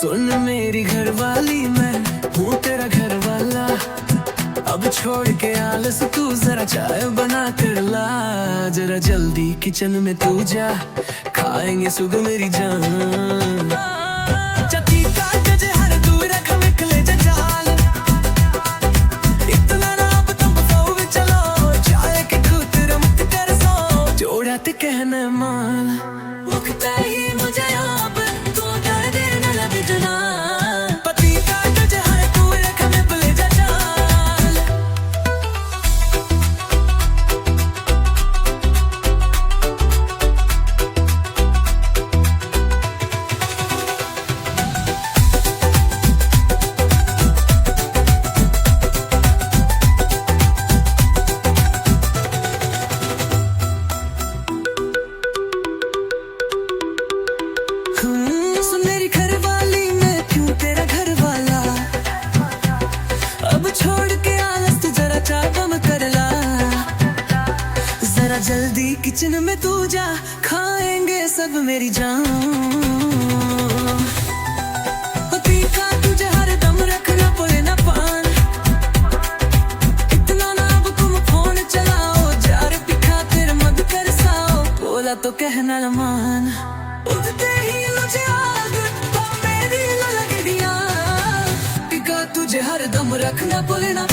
सुन मेरी घरवाली, मैं हूँ तेरा घर वाला। अब छोड़ के आलस तू जरा चाय बना कर ला। जरा जल्दी किचन में तू जा, खाएंगे सुग मेरी जान। चती काट जे हर दूर रख मिकले जाल। इतना ना अब तुम फाउ चलो, चाय के खुतर मत कर सो। जोड़ा ते कहना मान मुकता ही मुझे आप तू कर दे न लबिटना। पति काट जे हर दूर रख मिकले जाल। सुन मेरी घरवाली, मैं क्यों तेरा घर वाला। अब छोड़ के आलस तू जरा चाय कम कर ला। जरा जल्दी किचन में तू जा, खाएंगे सब मेरी जान। पीका तुझे हर दम रखना पड़े ना पान। इतना ना अब तुम फोन चलाओ, जार पिखा तेरे मत कर साओ। बोला तो कहना न मान, उठते ही मुझे आग मेरी लग दिया। टिका तुझे हर दम रखना बोले ना।